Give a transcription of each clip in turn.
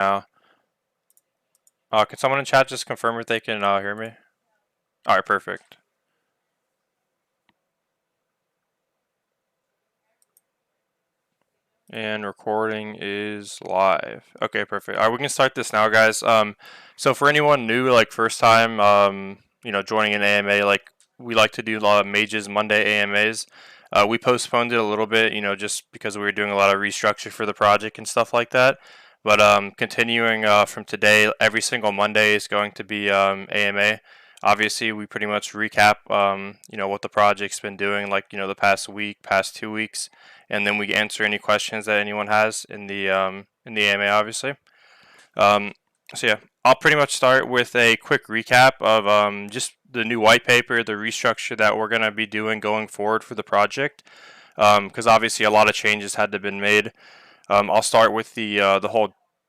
now. Can someone in chat just confirm if they can hear me? All right, perfect. And recording is live. Okay, perfect. All right, we can start this now, guys. So for anyone new, like first time, joining an AMA, like we like to do a lot of Mages Monday AMAs. We postponed it a little bit, just because we were doing a lot of restructure for the project and stuff like that. But continuing from today, every single Monday is going to be AMA. Obviously, we pretty much recap, what the project's been doing, like the past week, past 2 weeks, and then we answer any questions that anyone has in the AMA, obviously. So yeah, I'll pretty much start with a quick recap of just the new white paper, the restructure that we're going to be doing going forward for the project, because obviously a lot of changes had to been made. I'll start with the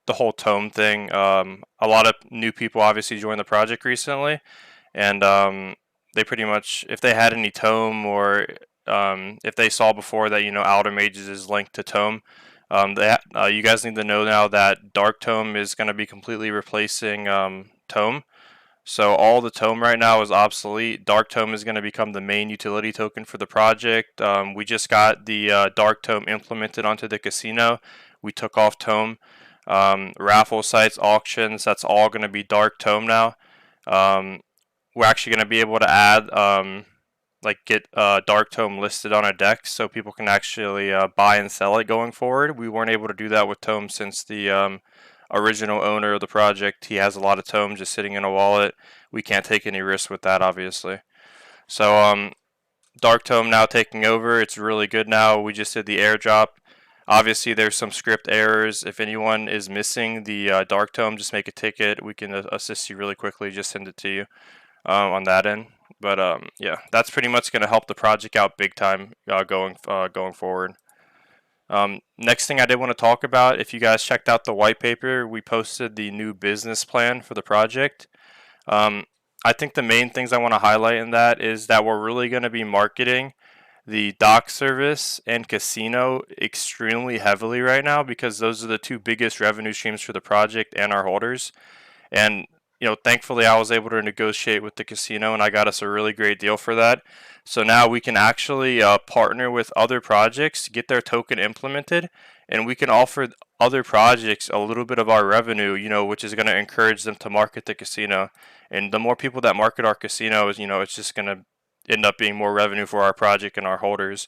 whole tome thing. A lot of new people obviously joined the project recently, and they pretty much, if they had any tome or if they saw before that Alder Mages is linked to tome, you guys need to know now that Dark Tome is going to be completely replacing Tome. So all the Tome right now is obsolete. Dark Tome is going to become the main utility token for the project. We just got the Dark Tome implemented onto the casino. We took off Tome. Raffle sites, auctions, that's all going to be Dark Tome now. We're actually going to be able to add get Dark Tome listed on our deck so people can actually buy and sell it going forward. We weren't able to do that with Tome since the original owner of the project, he has a lot of Tome just sitting in a wallet. We can't take any risks with that, obviously. So Dark Tome now taking over. It's really good now. We just did the airdrop. Obviously, there's some script errors. If anyone is missing the Dark Tome, just make a ticket. We can assist you really quickly. Just send it to you on that end. But yeah, that's pretty much going to help the project out big time going forward. Next thing I did want to talk about, if you guys checked out the white paper, we posted the new business plan for the project. I think the main things I want to highlight in that is that we're really going to be marketing the dock service and casino extremely heavily right now because those are the two biggest revenue streams for the project and our holders. And thankfully I was able to negotiate with the casino and I got us a really great deal for that. So now we can actually partner with other projects, get their token implemented, and we can offer other projects a little bit of our revenue, which is going to encourage them to market the casino. And the more people that market our casinos, it's just going to end up being more revenue for our project and our holders.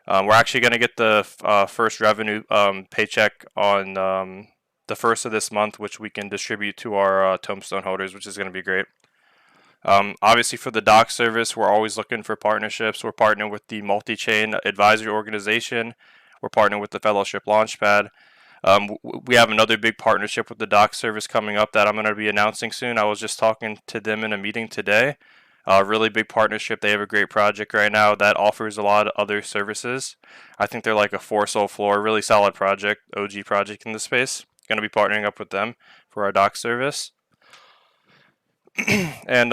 We're actually going to get the first revenue paycheck on the first of this month, which we can distribute to our Tombstone holders, which is going to be great. Obviously, for the dock service, we're always looking for partnerships. We're partnering with the multi-chain advisory organization. We're partnering with the Fellowship Launchpad. We have another big partnership with the dock service coming up that I'm going to be announcing soon. I was just talking to them in a meeting today. Really big partnership. They have a great project right now that offers a lot of other services. I think they're like a 4-soul floor, really solid project, OG project in the space. Going to be partnering up with them for our dock service. And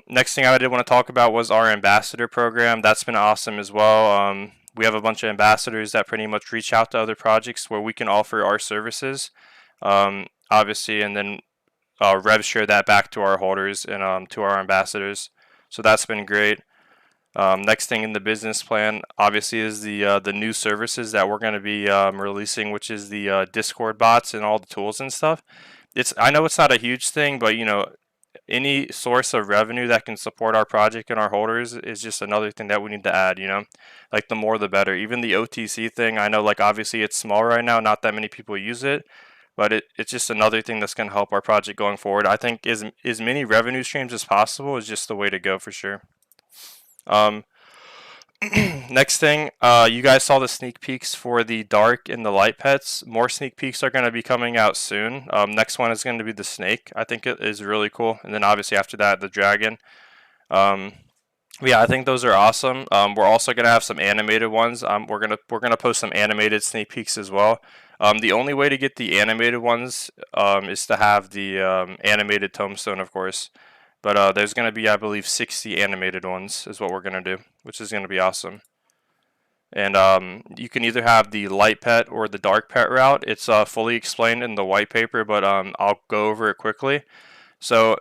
next thing I did want to talk about was our ambassador program. That's been awesome as well. We have a bunch of ambassadors that pretty much reach out to other projects where we can offer our services, obviously, and then rev share that back to our holders and to our ambassadors. So that's been great. Next thing in the business plan, obviously, is the new services that we're going to be releasing, which is the Discord bots and all the tools and stuff. I know it's not a huge thing, but any source of revenue that can support our project and our holders is just another thing that we need to add. Like the more the better. Even the OTC thing, I know like obviously it's small right now, not that many people use it, but it's just another thing that's going to help our project going forward. I think as many revenue streams as possible is just the way to go for sure. Next thing, you guys saw the sneak peeks for the dark and the light pets. More sneak peeks are going to be coming out soon. Next one is going to be the snake. I think it is really cool. And then obviously after that, the dragon. Yeah, I think those are awesome. We're also going to have some animated ones. We're gonna post some animated sneak peeks as well. The only way to get the animated ones is to have the animated tombstone, of course. But there's going to be, I believe, 60 animated ones is what we're going to do, which is going to be awesome. And you can either have the light pet or the dark pet route. It's fully explained in the white paper, but I'll go over it quickly. So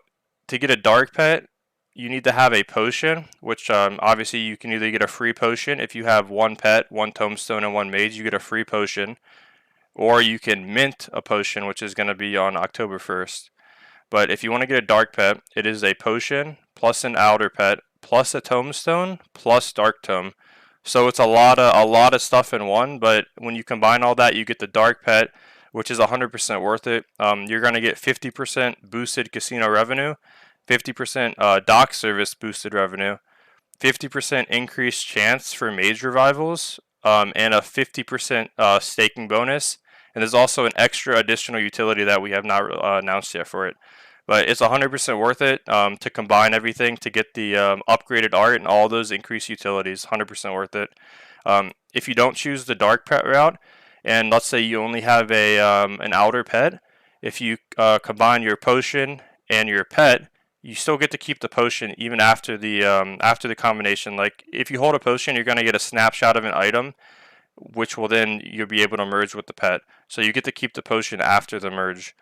to get a dark pet, you need to have a potion, which obviously you can either get a free potion if you have one pet, one tombstone, and one mage. You get a free potion, or you can mint a potion, which is going to be on October 1st. But if you want to get a dark pet, it is a potion plus an Alder pet plus a tombstone plus dark tome. So it's a lot of stuff in one. But when you combine all that, you get the dark pet, which is 100% worth it. You're going to get 50% boosted casino revenue, 50% dock service boosted revenue, 50% increased chance for mage revivals, and a 50% staking bonus. And there's also an extra additional utility that we have not announced yet for it. But it's 100% worth it to combine everything to get the upgraded art and all those increased utilities. 100% worth it. If you don't choose the dark pet route, and let's say you only have an outer pet, if you combine your potion and your pet, you still get to keep the potion even after the combination. Like if you hold a potion, you're gonna get a snapshot of an item, which will then you'll be able to merge with the pet. So you get to keep the potion after the merge.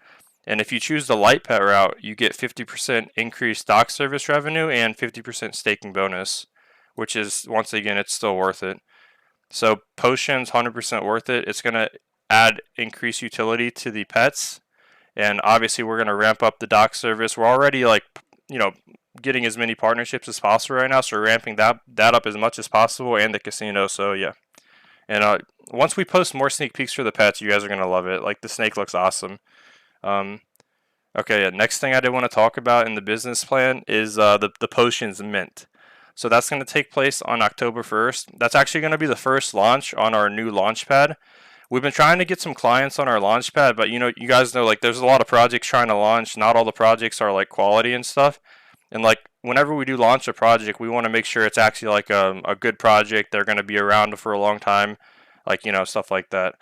And if you choose the light pet route, you get 50% increased dock service revenue and 50% staking bonus, which is, once again, it's still worth it. So potions, 100% worth it. It's going to add increased utility to the pets. And obviously we're going to ramp up the dock service. We're already getting as many partnerships as possible right now. So we're ramping that up as much as possible, and the casino. So yeah. And once we post more sneak peeks for the pets, you guys are going to love it. Like the snake looks awesome. Okay, yeah, next thing I did want to talk about in the business plan is the potions mint. So that's going to take place on October 1st. That's actually going to be the first launch on our new launch pad. We've been trying to get some clients on our launch pad, but you guys know, like, there's a lot of projects trying to launch. Not all the projects are like quality and stuff. And like whenever we do launch a project, we want to make sure it's actually like a good project. They're going to be around for a long time, like stuff like that.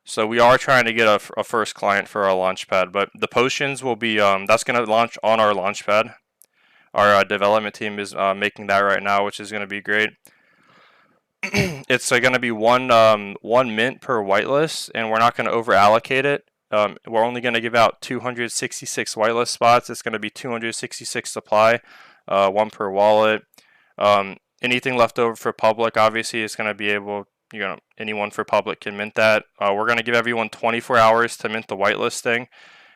So we are trying to get a first client for our launchpad, but the potions will be that's going to launch on our launchpad. Our development team is making that right now, which is going to be great. It's going to be one mint per whitelist, and we're not going to over allocate it. We're only going to give out 266 whitelist spots. It's going to be 266 supply, one per wallet. Anything left over for public, obviously, is going to be able. Anyone for public can mint that. We're going to give everyone 24 hours to mint the whitelist thing,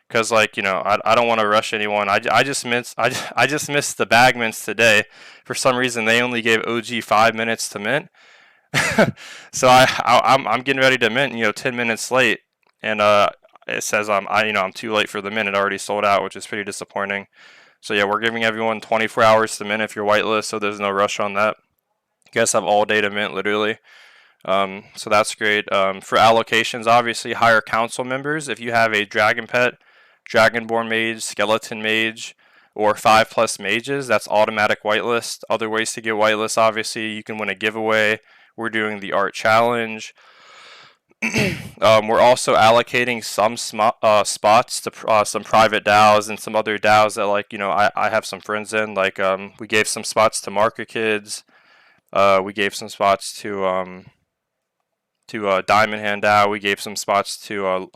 because I don't want to rush anyone. I just missed the bag mints today. For some reason, they only gave OG 5 minutes to mint. So I'm getting ready to mint 10 minutes late, and it says I'm too late for the mint. It already sold out, which is pretty disappointing. So yeah, we're giving everyone 24 hours to mint if you're whitelist, so there's no rush on that. You guys have all day to mint, literally. So that's great. For allocations, obviously hire council members. If you have a dragon pet, dragonborn mage, skeleton mage, or 5+ mages, that's automatic whitelist. Other ways to get whitelist, obviously, you can win a giveaway. We're doing the art challenge. We're also allocating some spots to some private DAOs and some other DAOs that I have some friends in. We gave some spots to Market Kids. We gave some spots to Diamond Hand DAO. We gave some spots to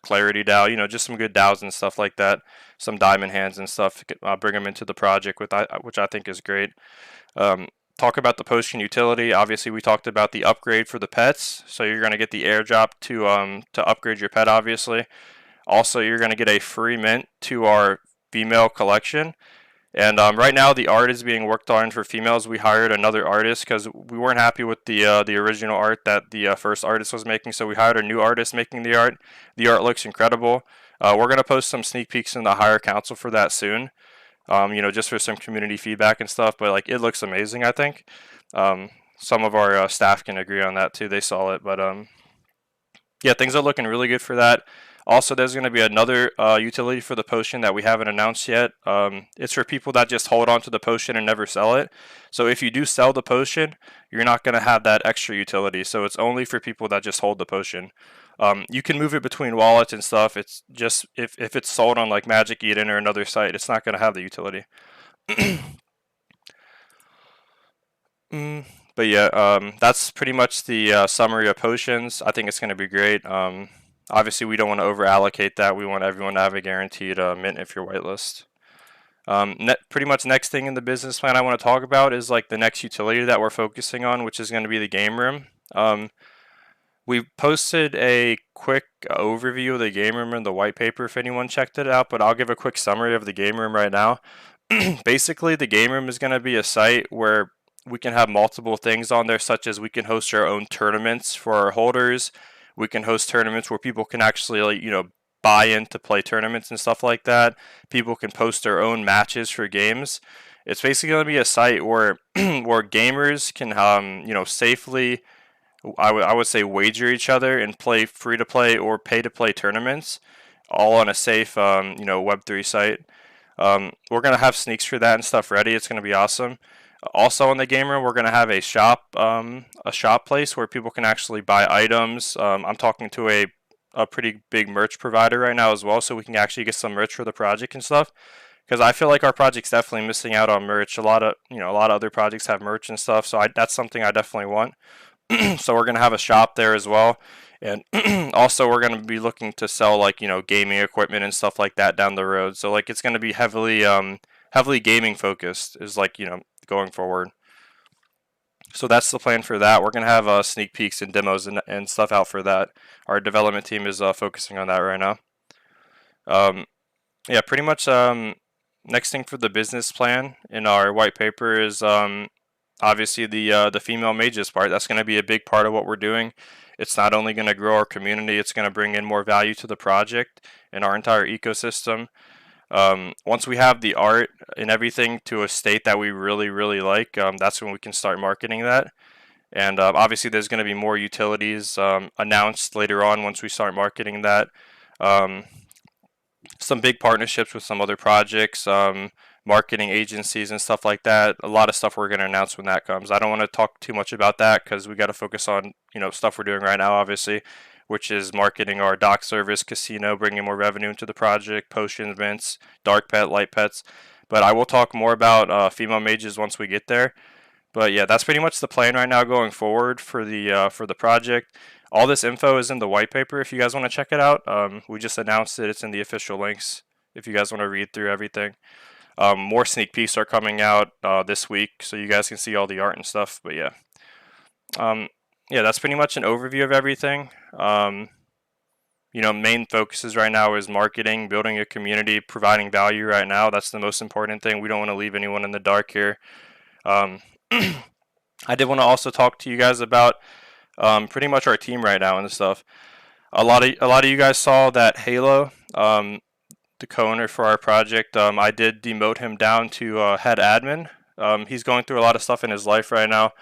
Clarity DAO. Just some good DAOs and stuff like that. Some Diamond Hands and stuff. Bring them into the project, which I think is great. Talk about the potion utility. Obviously, we talked about the upgrade for the pets. So you're going to get the airdrop to upgrade your pet, obviously. Also, you're going to get a free mint to our female collection. And right now, the art is being worked on for females. We hired another artist because we weren't happy with the original art that the first artist was making. So we hired a new artist making the art. The art looks incredible. We're going to post some sneak peeks in the higher council for that soon. Just for some community feedback and stuff. But it looks amazing, I think. Some of our staff can agree on that too. They saw it. But yeah, things are looking really good for that. Also, there's going to be another utility for the potion that we haven't announced yet. It's for people that just hold on to the potion and never sell it. So if you do sell the potion, you're not going to have that extra utility. So it's only for people that just hold the potion. You can move it between wallets and stuff. It's just if it's sold on like Magic Eden or another site, it's not going to have the utility. But But yeah, that's pretty much the summary of potions. I think it's going to be great. Obviously, we don't want to over allocate that. We want everyone to have a guaranteed mint if you're whitelist. Pretty much next thing in the business plan I want to talk about is like the next utility that we're focusing on, which is going to be the game room. We posted a quick overview of the game room in the white paper if anyone checked it out, but I'll give a quick summary of the game room right now. Basically, the game room is going to be a site where we can have multiple things on there, such as we can host our own tournaments for our holders. We can host tournaments where people can actually, like, buy in to play tournaments and stuff like that. People can post their own matches for games. It's basically going to be a site where where gamers can, safely, I would say, wager each other and play free to play or pay to play tournaments, all on a safe, Web3 site. We're gonna have sneaks for that and stuff ready. It's gonna be awesome. Also in the game room, we're gonna have a shop place where people can actually buy items. I'm talking to a pretty big merch provider right now as well, so we can actually get some merch for the project and stuff. Because I feel like our project's definitely missing out on merch. A lot of other projects have merch and stuff, so that's something I definitely want. So we're gonna have a shop there as well, and also we're gonna be looking to sell, like, gaming equipment and stuff like that down the road. So like it's gonna be heavily gaming focused is, like, going forward. So that's the plan for that. We're gonna have sneak peeks and demos and stuff out for that. Our development team is focusing on that right now. Yeah, pretty much. Next thing for the business plan in our white paper is obviously the female mages part. That's going to be a big part of what we're doing. It's not only going to grow our community, it's going to bring in more value to the project and our entire ecosystem. Once we have the art and everything to a state that we really, really like, that's when we can start marketing that. And obviously, there's going to be more utilities announced later on once we start marketing that. Some big partnerships with some other projects, marketing agencies and stuff like that. A lot of stuff we're going to announce when that comes. I don't want to talk too much about that because we got to focus on, stuff we're doing right now, obviously, which is marketing our dock service, casino, bringing more revenue into the project, potion events, dark pet, light pets. But I will talk more about female mages once we get there. But yeah, that's pretty much the plan right now going forward for the project. All this info is in the white paper if you guys want to check it out. We just announced it. It's in the official links if you guys want to read through everything. More sneak peeks are coming out this week, so you guys can see all the art and stuff. But yeah, that's pretty much an overview of everything. Main focuses right now is marketing, building a community, providing value right now. That's the most important thing. We don't want to leave anyone in the dark here. I did want to also talk to you guys about pretty much our team right now and stuff. A lot of you guys saw that Halo, the co-owner for our project. I did demote him down to head admin. He's going through a lot of stuff in his life right now.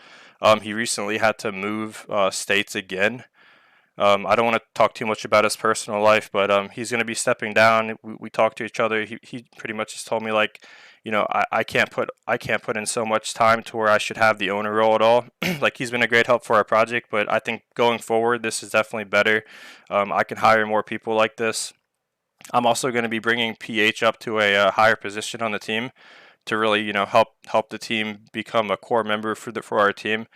He recently had to move states again. I don't want to talk too much about his personal life, but he's going to be stepping down. We talked to each other. He pretty much just told me, like, I can't put in so much time to where I should have the owner role at all. Like, he's been a great help for our project, but I think going forward, this is definitely better. I can hire more people like this. I'm also going to be bringing PH up to a higher position on the team to really, help the team become a core member for our team.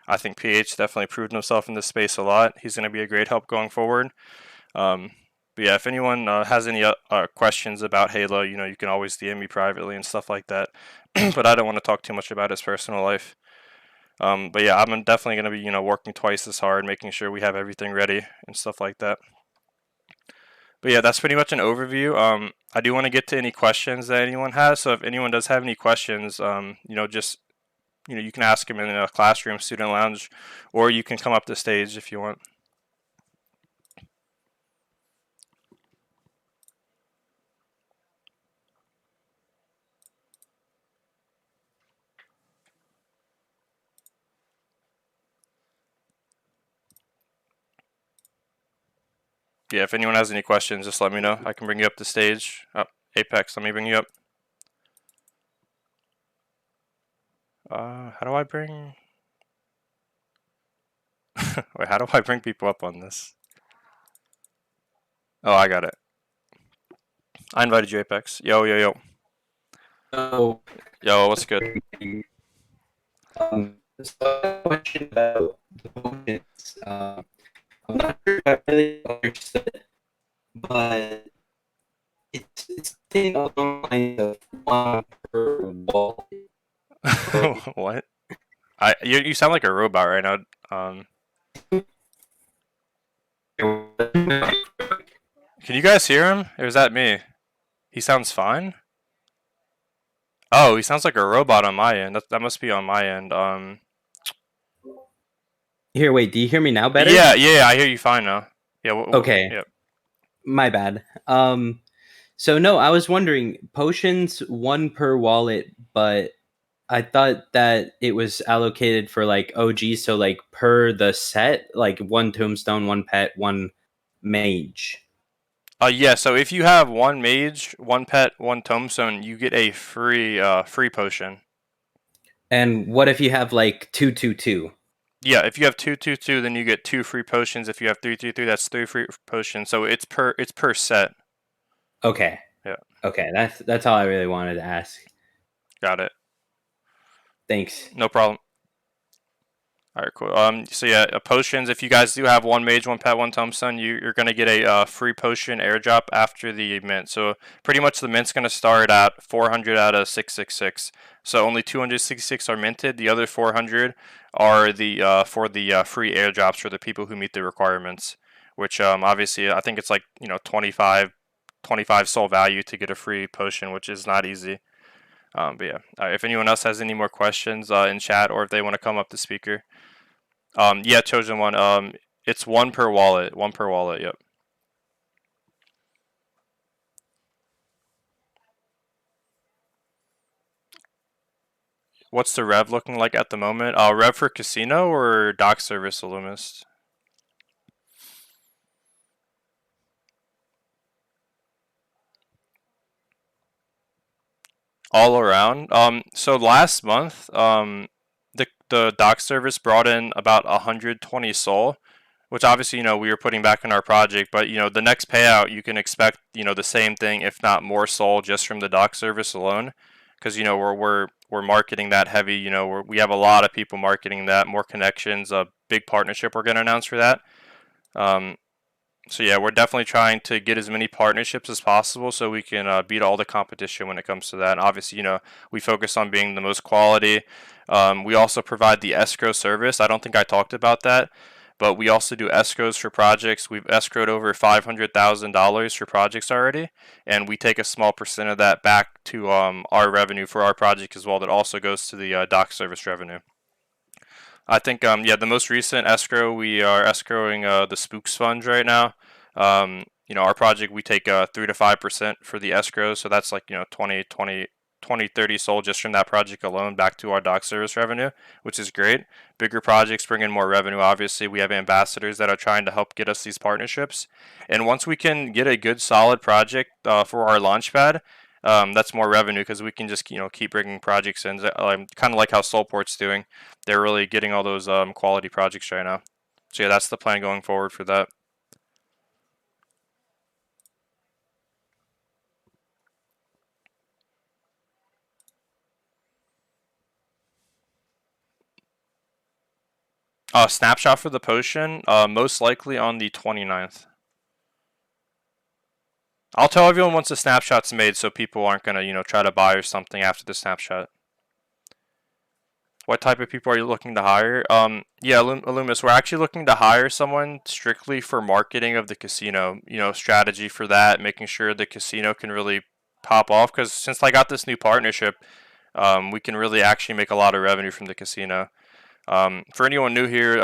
I think PH definitely proved himself in this space a lot. He's going to be a great help going forward. But yeah, if anyone has any questions about Halo, you can always DM me privately and stuff like that. But I don't want to talk too much about his personal life. But yeah, I'm definitely going to be, working twice as hard, making sure we have everything ready and stuff like that. But yeah, that's pretty much an overview. I do want to get to any questions that anyone has. So if anyone does have any questions, just you can ask them in a classroom, student lounge, or you can come up to stage if you want. Yeah, if anyone has any questions, just let me know. I can bring you up to stage. Oh, Apex, let me bring you up. How do I bring... Wait, how do I bring people up on this? Oh, I got it. I invited you, Apex. Yo, yo, yo. Oh, Yo, what's good? So I have a question about the potions. I'm not sure if I really understood it, but it's thing along the lines of one per wall, right? What? You sound like a robot right now. Um, can you guys hear him? Or is that me? He sounds fine. Oh, he sounds like a robot on my end. That must be on my end. Here, wait, do you hear me now better? Yeah, yeah, I hear you fine now. Yeah, Okay, yeah. my bad. So no, I was wondering, potions one per wallet, but I thought that it was allocated for like OG, so like per the set, like one tombstone, one pet, one mage. Yeah. So if you have one mage, one pet, one tombstone, you get a free potion. And what if you have like two, two, two? Yeah, if you have two, then you get two free potions. If you have three, that's three free potions. So it's per set. Okay, Yeah, okay, that's all I really wanted to ask. got it. Thanks. No problem. All right, cool. So yeah, potions. If you guys do have one mage, one pet, one tombstone, you're gonna get a free potion airdrop after the mint. So pretty much the mint's gonna start at 400 out of 666. So only 266 are minted. The other 400 are the for the free airdrops for the people who meet the requirements. Which obviously I think it's like 25 soul value to get a free potion, which is not easy. But yeah, if anyone else has any more questions in chat or if they want to come up to speaker. Yeah, chosen one. It's one per wallet. One per wallet. Yep. What's the rev looking like at the moment? Rev for casino or dock service Illumis? All around. So last month, the dock service brought in about 120 soul, which obviously we were putting back in our project. But the next payout you can expect the same thing, if not more soul, just from the dock service alone, because we're marketing that heavy. We have a lot of people marketing that, more connections, a big partnership we're going to announce for that. Um, so yeah, we're definitely trying to get as many partnerships as possible so we can beat all the competition when it comes to that. And obviously, we focus on being the most quality. We also provide the escrow service. I don't think I talked about that, but we also do escrows for projects. We've escrowed over $500,000 for projects already, and we take a small percent of that back to our revenue for our project as well. That also goes to the doc service revenue. I think yeah, the most recent escrow we are escrowing the Spooks Fund right now. Our project we take 3 to 5% for the escrow, so that's like 20, 30 sold just from that project alone back to our doc service revenue, which is great. Bigger projects bring in more revenue. Obviously, we have ambassadors that are trying to help get us these partnerships, and once we can get a good solid project for our launchpad, that's more revenue because we can just keep bringing projects in, kind of like how Soulport's doing. They're really getting all those quality projects right now. So yeah, that's the plan going forward for that. Snapshot for the potion, most likely on the 29th. I'll tell everyone once the snapshot's made so people aren't going to, try to buy or something after the snapshot. What type of people are you looking to hire? Yeah, Illumis, we're actually looking to hire someone strictly for marketing of the casino. Strategy for that, making sure the casino can really pop off. Because since I got this new partnership, we can really actually make a lot of revenue from the casino. For anyone new here,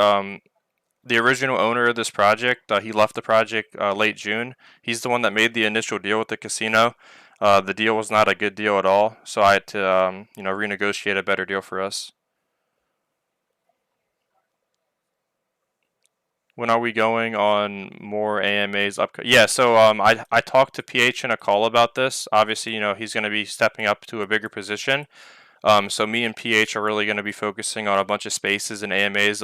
the original owner of this project, he left the project late June. He's the one that made the initial deal with the casino. The deal was not a good deal at all, so I had to, renegotiate a better deal for us. When are we going on more AMAs up? Yeah, so I talked to PH in a call about this. Obviously, he's going to be stepping up to a bigger position. So me and PH are really going to be focusing on a bunch of spaces and AMAs.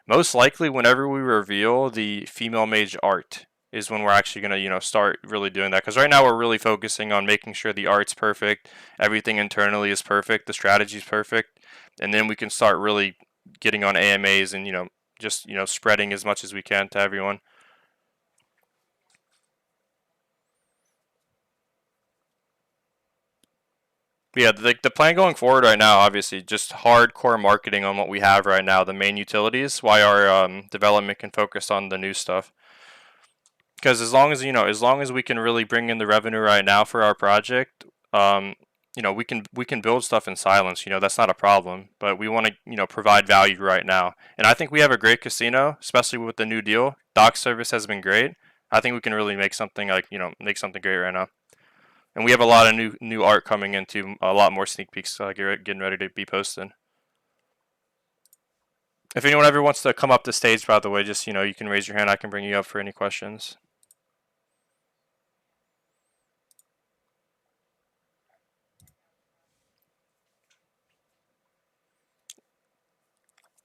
Most likely, whenever we reveal the female mage art, is when we're actually going to start really doing that. Because right now we're really focusing on making sure the art's perfect, everything internally is perfect, the strategy is perfect, and then we can start really getting on AMAs and just spreading as much as we can to everyone. But yeah, the plan going forward right now, obviously, just hardcore marketing on what we have right now, the main utilities, while our development can focus on the new stuff. Because as long as we can really bring in the revenue right now for our project, we can build stuff in silence. That's not a problem. But we want to provide value right now, and I think we have a great casino, especially with the new deal. Dock service has been great. I think we can really make something make something great right now. And we have a lot of new art coming into a lot more sneak peeks getting ready to be posted. If anyone ever wants to come up the stage, by the way, just you can raise your hand. I can bring you up for any questions.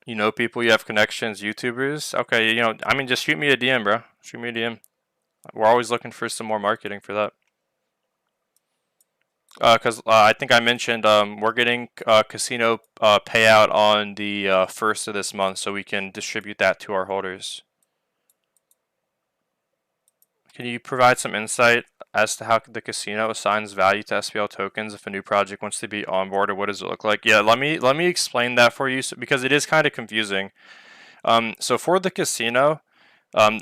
You know people, you have connections, YouTubers. Okay, I mean, just shoot me a DM, bro. Shoot me a DM. We're always looking for some more marketing for that. Because I think I mentioned we're getting casino payout on the first of this month, so we can distribute that to our holders. Can you provide some insight as to how the casino assigns value to SPL tokens if a new project wants to be onboarded? What does it look like? Yeah, let me explain that for you because it is kind of confusing. So for the casino,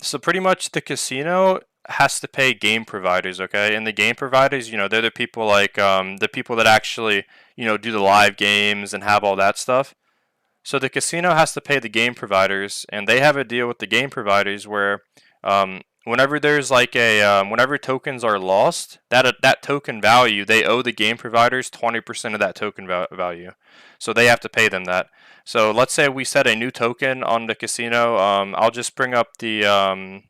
so pretty much the casino has to pay game providers, okay? And the game providers, they're the people like the people that actually, do the live games and have all that stuff. So the casino has to pay the game providers, and they have a deal with the game providers where whenever there's like whenever tokens are lost, that token value they owe the game providers 20% of that token value, so they have to pay them that. So let's say we set a new token on the casino. I'll just bring up the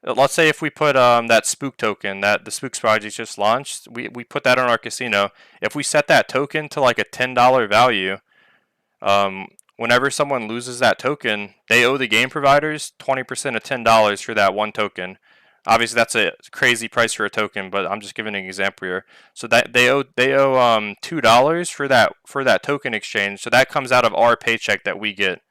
let's say if we put that spook token that the spooks project just launched, we put that on our casino. If we set that token to like a $10 value, whenever someone loses that token, they owe the game providers 20% of $10 for that one token. Obviously, that's a crazy price for a token, but I'm just giving an example here. So that they owe $2 for that token exchange. So that comes out of our paycheck that we get.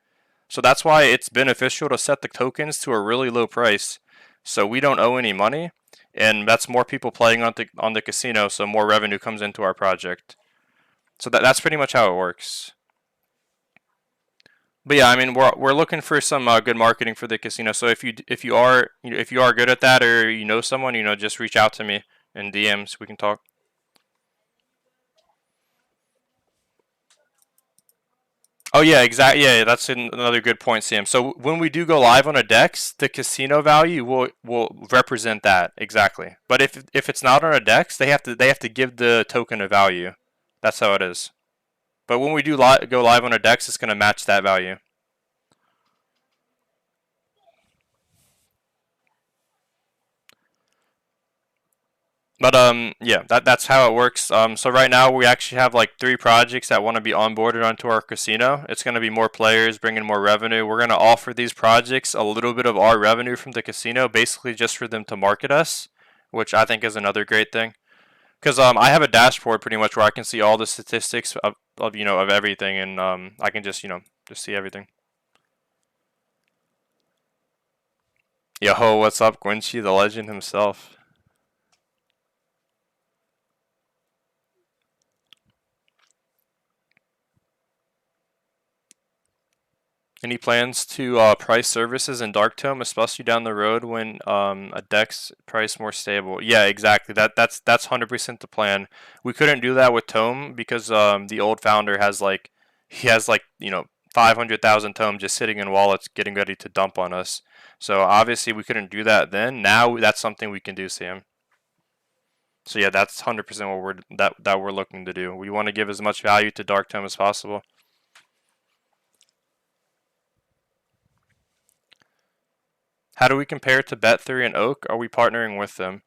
So that's why it's beneficial to set the tokens to a really low price, so we don't owe any money, and that's more people playing on the casino, so more revenue comes into our project. So that's pretty much how it works. But yeah, I mean, we're looking for some good marketing for the casino. So if you are good at that, or someone, just reach out to me in DMs. We can talk. Oh yeah, exactly. Yeah, that's another good point, Sam. So when we do go live on a Dex, the casino value will represent that exactly. But if it's not on a Dex, they have to give the token a value. That's how it is. But when we do go live on a Dex, it's going to match that value. But yeah, that's how it works. So right now we actually have like 3 projects that want to be onboarded onto our casino. It's going to be more players, bringing more revenue. We're going to offer these projects a little bit of our revenue from the casino, basically just for them to market us, which I think is another great thing. Because I have a dashboard pretty much where I can see all the statistics of everything, and I can just see everything. Yo, what's up, Quincy, the legend himself? Any plans to price services in Dark Tome, especially down the road when a deck's price more stable? Yeah, exactly. That's 100% the plan. We couldn't do that with Tome because the old founder has 500,000 Tome just sitting in wallets, getting ready to dump on us. So obviously we couldn't do that then. Now that's something we can do, Sam. So yeah, that's 100% what we're looking to do. We want to give as much value to Dark Tome as possible. How do we compare to Bet3 and Oak? Are we partnering with them?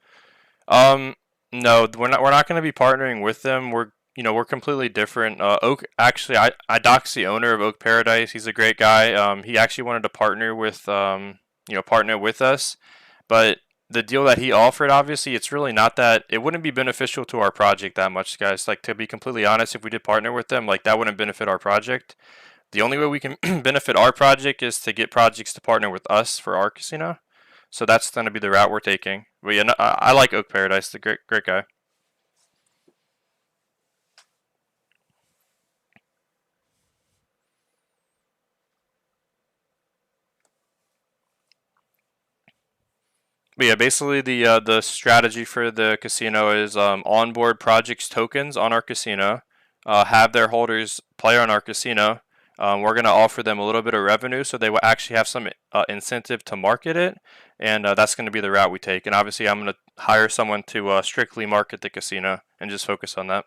Um, no, we're not going to be partnering with them. We're completely different. Oak actually, I doxed the owner of Oak Paradise. He's a great guy. He actually wanted to partner with us, but the deal that he offered, obviously, it's really not that. It wouldn't be beneficial to our project that much, guys. Like, to be completely honest, if we did partner with them, like, that wouldn't benefit our project. The only way we can benefit our project is to get projects to partner with us for our casino. So that's going to be the route we're taking. But yeah, no, I like Oak Paradise. The great guy. But yeah, basically the strategy for the casino is onboard projects tokens on our casino, have their holders play on our casino. We're going to offer them a little bit of revenue, so they will actually have some incentive to market it, and that's going to be the route we take. And obviously, I'm going to hire someone to strictly market the casino and just focus on that.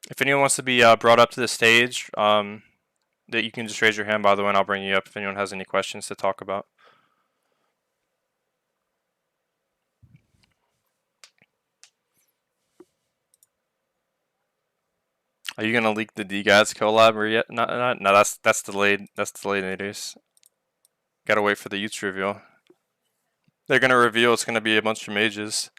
If anyone wants to be brought up to the stage, that you can just raise your hand. By the way, and I'll bring you up if anyone has any questions to talk about. Are you gonna leak the DGADS collab or yet? Not, no, that's delayed. That's delayed, Naders. Gotta wait for the youths reveal. They're gonna reveal it's gonna be a bunch of mages.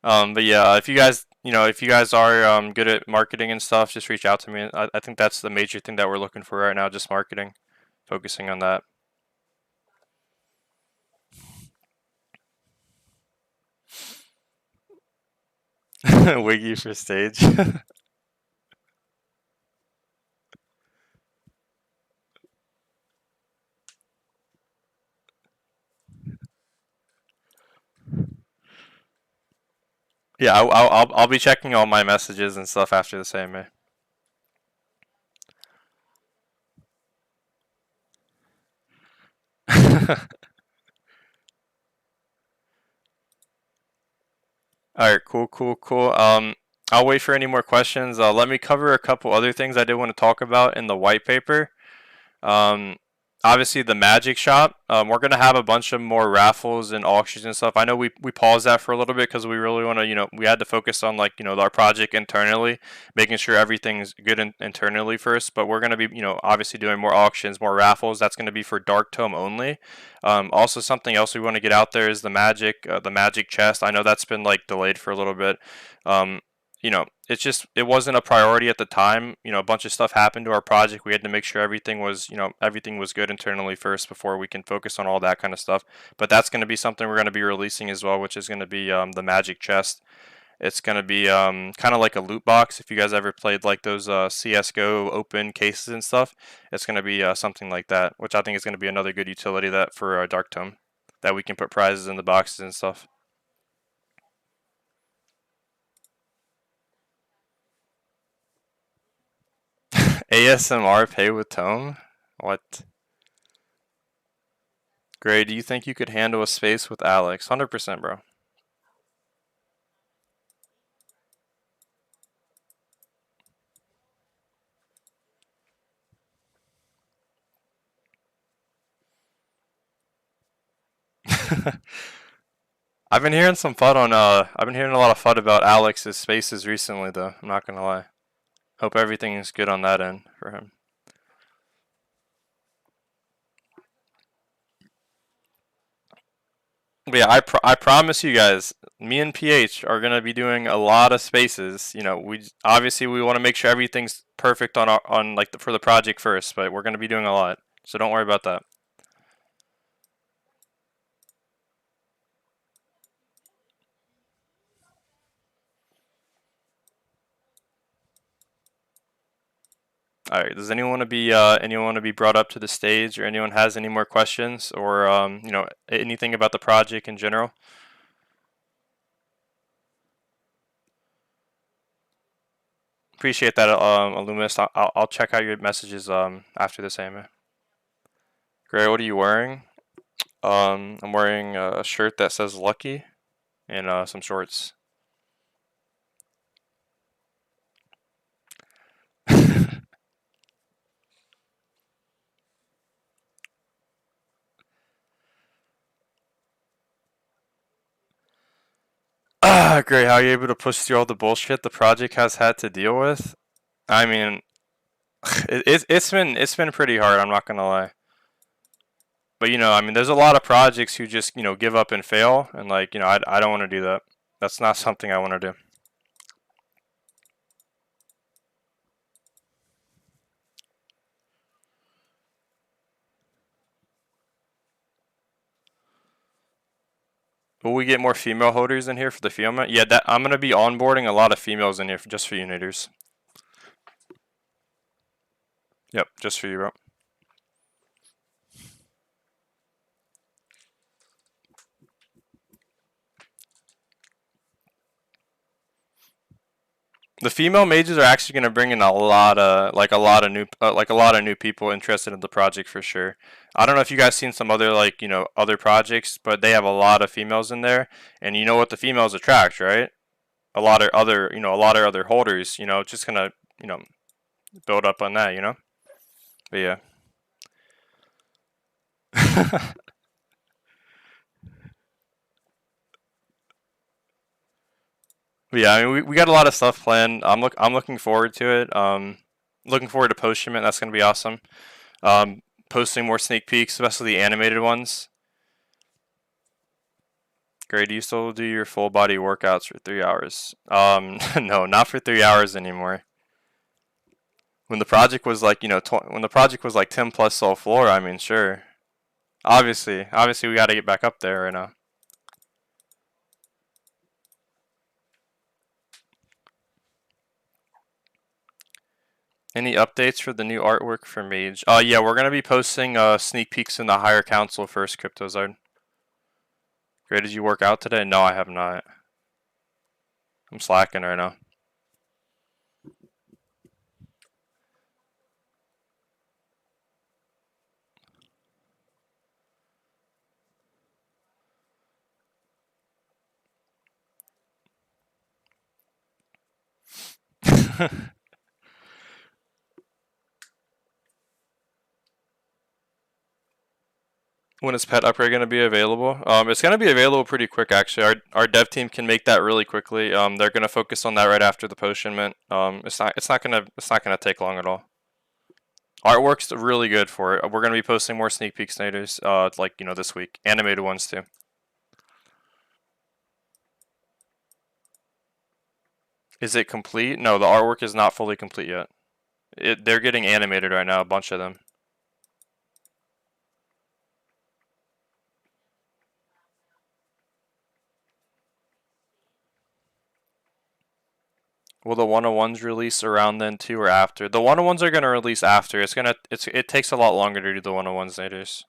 But yeah, if you guys, if you guys are good at marketing and stuff, just reach out to me. I think that's the major thing that we're looking for right now, just marketing, focusing on that. Wiggy for stage. Yeah, I'll be checking all my messages and stuff after the same. All right, cool. I'll wait for any more questions. Let me cover a couple other things I did want to talk about in the white paper. Um, Obviously the magic shop. We're gonna have a bunch of more raffles and auctions and stuff. I know we paused that for a little bit because we really want to, we had to focus on like our project internally, making sure everything's good internally first. But we're gonna be obviously doing more auctions, more raffles. That's gonna be for Dark Tome only. Also something else we want to get out there is the magic chest. I know that's been like delayed for a little bit. Um, it's just it wasn't a priority at the time. A bunch of stuff happened to our project. We had to make sure everything was good internally first before we can focus on all that kind of stuff. But that's going to be something we're going to be releasing as well, which is going to be the magic chest. It's going to be kind of like a loot box. If you guys ever played like those CS:GO open cases and stuff, it's going to be something like that, which I think is going to be another good utility that for Dark Tome, that we can put prizes in the boxes and stuff. ASMR pay with Tome? What? Gray, do you think you could handle a space with Alex? 100%, bro. I've been hearing some fun on I've been hearing a lot of fun about Alex's spaces recently though. I'm not gonna lie. Hope everything is good on that end for him. But yeah, I promise you guys, me and PH are gonna be doing a lot of spaces. We obviously we want to make sure everything's perfect on like for the project first, but we're gonna be doing a lot, so don't worry about that. All right. Does anyone want to be brought up to the stage, or anyone has any more questions, or anything about the project in general? Appreciate that, Illuminist. I'll check out your messages after this, Amy. Gray, what are you wearing? I'm wearing a shirt that says Lucky and some shorts. Great. How are you able to push through all the bullshit the project has had to deal with? I mean, it's been pretty hard. I'm not gonna lie. But I mean, there's a lot of projects who just give up and fail, and like I don't want to do that. That's not something I want to do. Will we get more female holders in here for the female? Yeah, that I'm gonna be onboarding a lot of females in here just for unitors. Yep, just for you, bro. The female mages are actually going to bring in a lot of new people interested in the project for sure. I don't know if you guys seen some other other projects, but they have a lot of females in there, and you know what the females attract, right? A lot of other holders. Just gonna you know build up on that. But yeah. But yeah, I mean, we got a lot of stuff planned. I'm looking forward to it. Looking forward to post shipment. That's gonna be awesome. Posting more sneak peeks, especially the animated ones. Great. Do you still do your full body workouts for 3 hours? No, not for 3 hours anymore. When the project was when the project was like 10 plus soul floor, I mean, sure. Obviously, we got to get back up there right now. Any updates for the new artwork for Mage? Yeah, we're gonna be posting sneak peeks in the higher council first, Cryptozard. Great. Did you work out today? No, I have not. I'm slacking right now. When is pet upgrade going to be available? It's going to be available pretty quick actually. Our dev team can make that really quickly. They're going to focus on that right after the potion mint. It's not gonna take long at all. Artwork's really good for it. We're going to be posting more sneak peeks later, this week, animated ones too. Is it complete? No, the artwork is not fully complete yet. They're getting animated right now, a bunch of them. Will the 101s release around then too or after? The 101s are gonna release after. It takes a lot longer to do the 101s nowadays.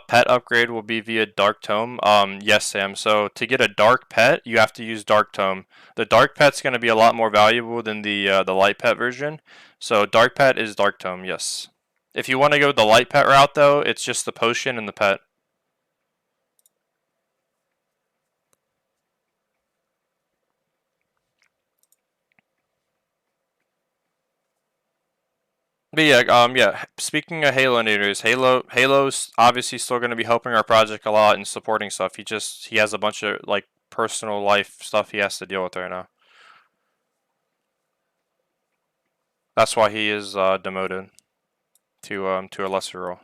Pet upgrade will be via Dark Tome. Yes, Sam. So to get a dark pet, you have to use Dark Tome. The dark pet's gonna be a lot more valuable than the light pet version. So dark pet is Dark Tome. Yes. If you want to go the light pet route though, it's just the potion and the pet. But yeah. Speaking of Halo naders, Halo's obviously still going to be helping our project a lot and supporting stuff. He has a bunch of like personal life stuff he has to deal with right now. That's why he is demoted to a lesser role.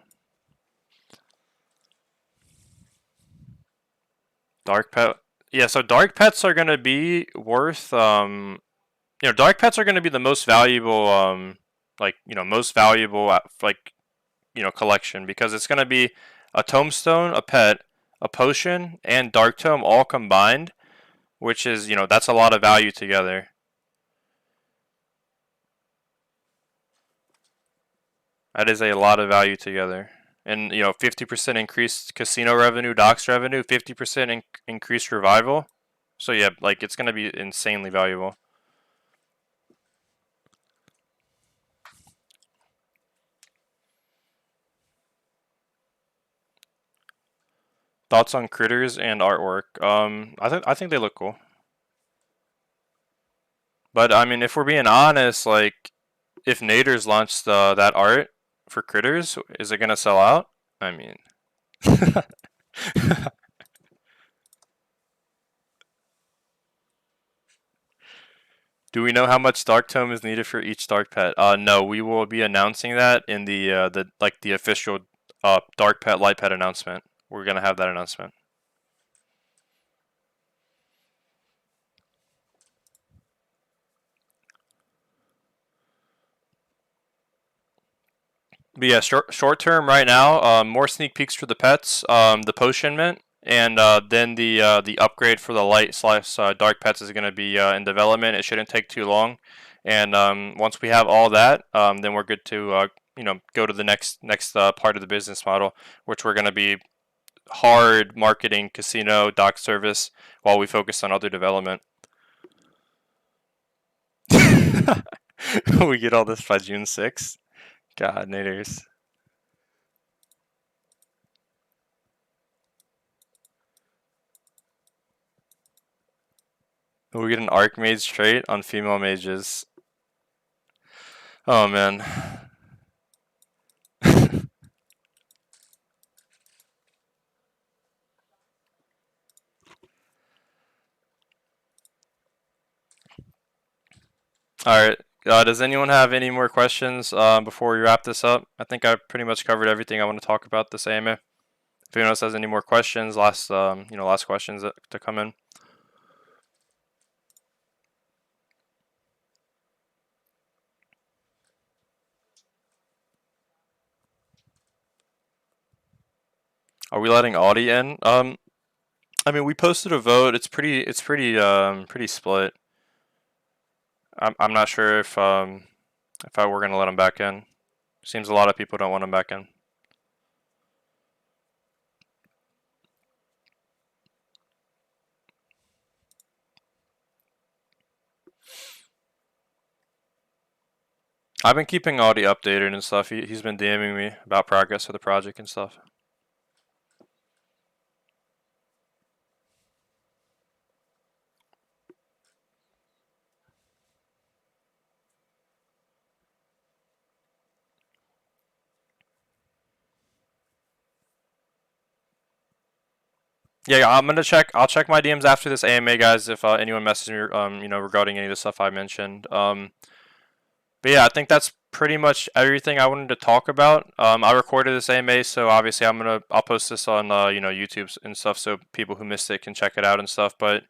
Dark pet, yeah. So dark pets are going to be worth dark pets are going to be the most valuable most valuable collection because it's going to be a tombstone, a pet, a potion, and dark tome all combined, which is that's a lot of value together. That is a lot of value together. And 50% increased casino revenue, docks revenue, 50% increased revival. So yeah, like it's going to be insanely valuable. Thoughts on critters and artwork? I think they look cool. But I mean, if we're being honest, like if Naders launched that art for critters, is it gonna sell out? I mean, Do we know how much dark tome is needed for each dark pet? No, we will be announcing that in the official dark pet light pet announcement. We're gonna have that announcement. But yeah, short term right now, more sneak peeks for the pets, the potion mint, and then the upgrade for the light slash dark pets is going to be in development. It shouldn't take too long, and once we have all that, then we're good to go to the next part of the business model, which we're going to be hard marketing casino dock service while we focus on other development. We get all this by June 6th. God, naders. We get an Archmage trait on female mages. Oh man. Alright. Does anyone have any more questions before we wrap this up? I think I pretty much covered everything I want to talk about this AMA. If anyone else has any more questions, last questions to come in. Are we letting Audi in? I mean, we posted a vote. Pretty split. I'm not sure if I were gonna let him back in. Seems a lot of people don't want him back in. I've been keeping Audi updated and stuff. He's been DMing me about progress of the project and stuff. Yeah, I'm gonna check. I'll check my DMs after this AMA, guys. If anyone messages me, regarding any of the stuff I mentioned. But yeah, I think that's pretty much everything I wanted to talk about. I recorded this AMA, so obviously I'll post this on YouTube and stuff, so people who missed it can check it out and stuff. But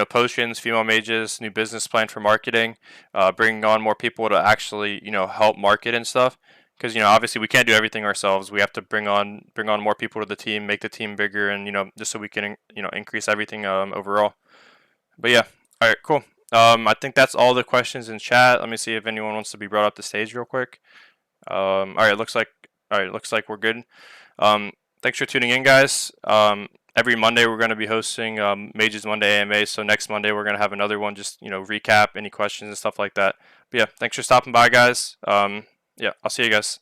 potions, female mages, new business plan for marketing, bringing on more people to actually help market and stuff. Because obviously we can't do everything ourselves. We have to bring on more people to the team, make the team bigger, and just so we can increase everything overall. But yeah, all right, cool. I think that's all the questions in chat. Let me see if anyone wants to be brought up the stage real quick. All right, looks like we're good. Um, Thanks for tuning in, guys. Every Monday we're going to be hosting Mages Monday AMA. So next Monday we're going to have another one, just recap any questions and stuff like that. But yeah, thanks for stopping by, guys. Yeah, I'll see you guys.